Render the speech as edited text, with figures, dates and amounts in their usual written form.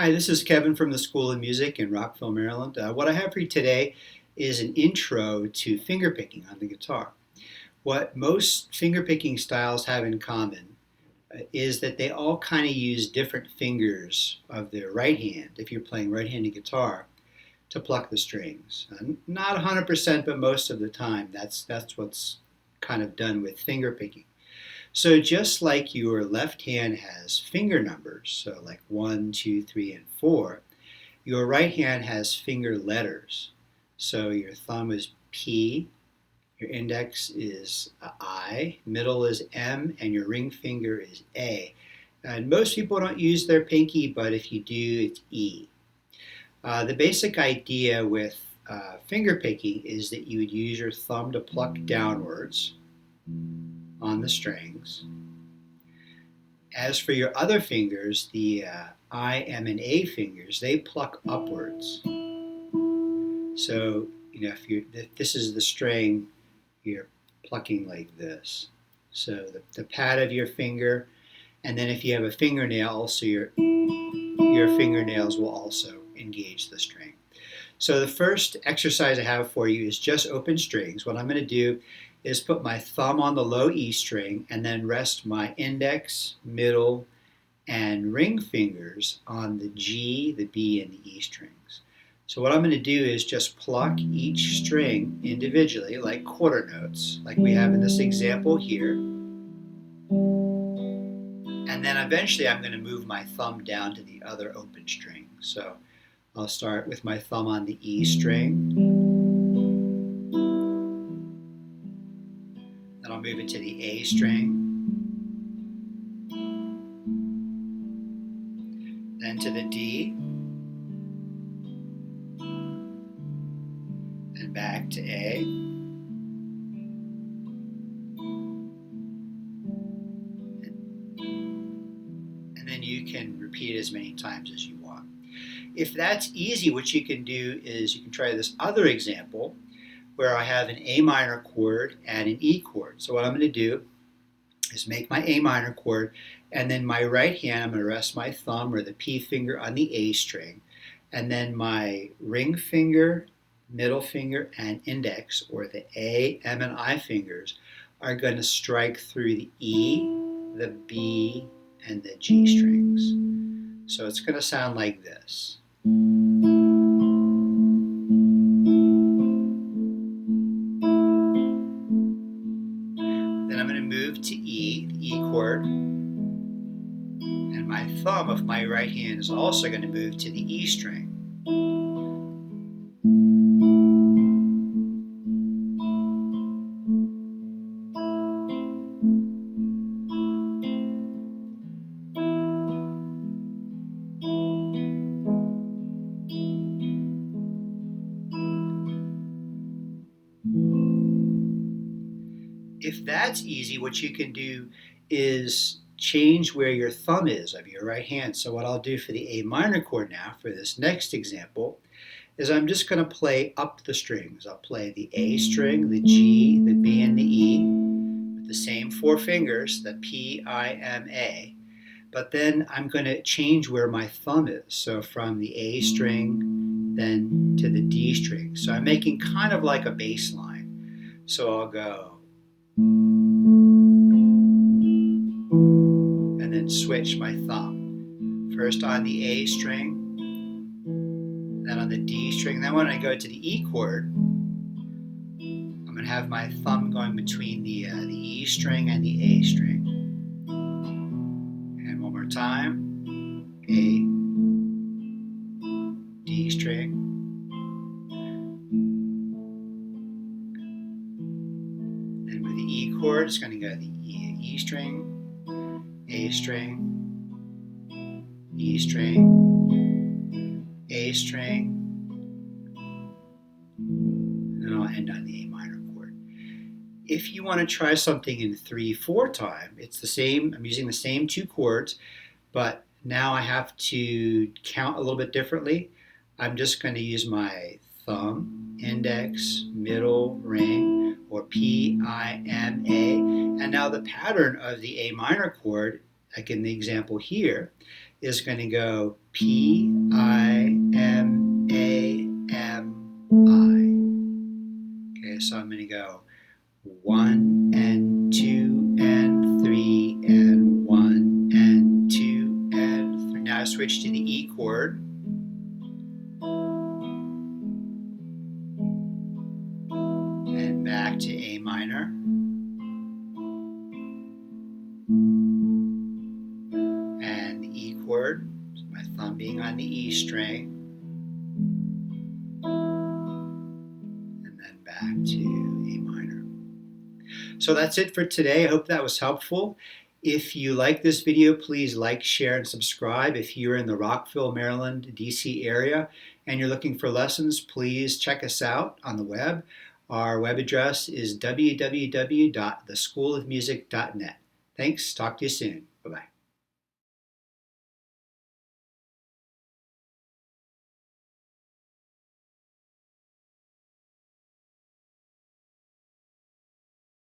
Hi, this is Kevin from the School of Music in Rockville, Maryland. What I have for you today is an intro to fingerpicking on the guitar. What most fingerpicking styles have in common is that they all kind of use different fingers of their right hand, if you're playing right-handed guitar, to pluck the strings. Not 100%, but most of the time, that's what's kind of done with fingerpicking. So just like your left hand has finger numbers, so like 1, 2, 3, and 4, your right hand has finger letters. So your thumb is P, your index is I, middle is M, and your ring finger is A. And most people don't use their pinky, but if you do, it's E. The basic idea with finger picking is that you would use your thumb to pluck downwards on the strings. As for your other fingers, the I, M, and A fingers, they pluck upwards. So, if this is the string, you're plucking like this. So the pad of your finger, and then if you have a fingernail, also your fingernails will also engage the string. So the first exercise I have for you is just open strings. What I'm going to do is put my thumb on the low E string and then rest my index, middle, and ring fingers on the G, the B, and the E strings. So what I'm going to do is just pluck each string individually like quarter notes, like we have in this example here. And then eventually I'm going to move my thumb down to the other open string. So I'll start with my thumb on the E string. Then I'll move it to the A string. Then to the D. Then back to A. And then you can repeat it as many times as you want. If that's easy, what you can do is you can try this other example where I have an A minor chord and an E chord. So what I'm going to do is make my A minor chord, and then my right hand, I'm going to rest my thumb or the P finger on the A string, and then my ring finger, middle finger, and index, or the A, M, and I fingers, are going to strike through the E, the B, and the G strings. So it's going to sound like this. Then I'm going to move to E, the E chord, and my thumb of my right hand is also going to move to the E string. If that's easy, what you can do is change where your thumb is of your right hand. So what I'll do for the A minor chord now, for this next example, is I'm just going to play up the strings. I'll play the A string, the G, the B, and the E with the same four fingers, the P, I, M, A. But then I'm going to change where my thumb is. So from the A string, then to the D string. So I'm making kind of like a bass line. So I'll go and then switch my thumb. First on the A string, then on the D string. Then when I go to the E chord, I'm going to have my thumb going between the E string and the A string. And one more time, A, D string, and with the E chord, it's going to go to the E string, A string, E string, A string, and then I'll end on the A minor chord. If you want to try something in 3/4 time, it's the same. I'm using the same two chords, but now I have to count a little bit differently. I'm just going to use my thumb, index, middle, ring, or P, I, M, A. And now the pattern of the A minor chord, like in the example here, is going to go P-I-M-A-M-I. Okay, so I'm going to go 1 and 2 and 3 and 1 and 2 and 3. Now I switch to the E chord. And back to A minor. And the E chord, so my thumb being on the E string. And then back to A minor. So that's it for today. I hope that was helpful. If you like this video, please like, share, and subscribe. If you're in the Rockville, Maryland, DC area, and you're looking for lessons, please check us out on the web. Our web address is www.theschoolofmusic.net. Thanks. Talk to you soon. Bye-bye.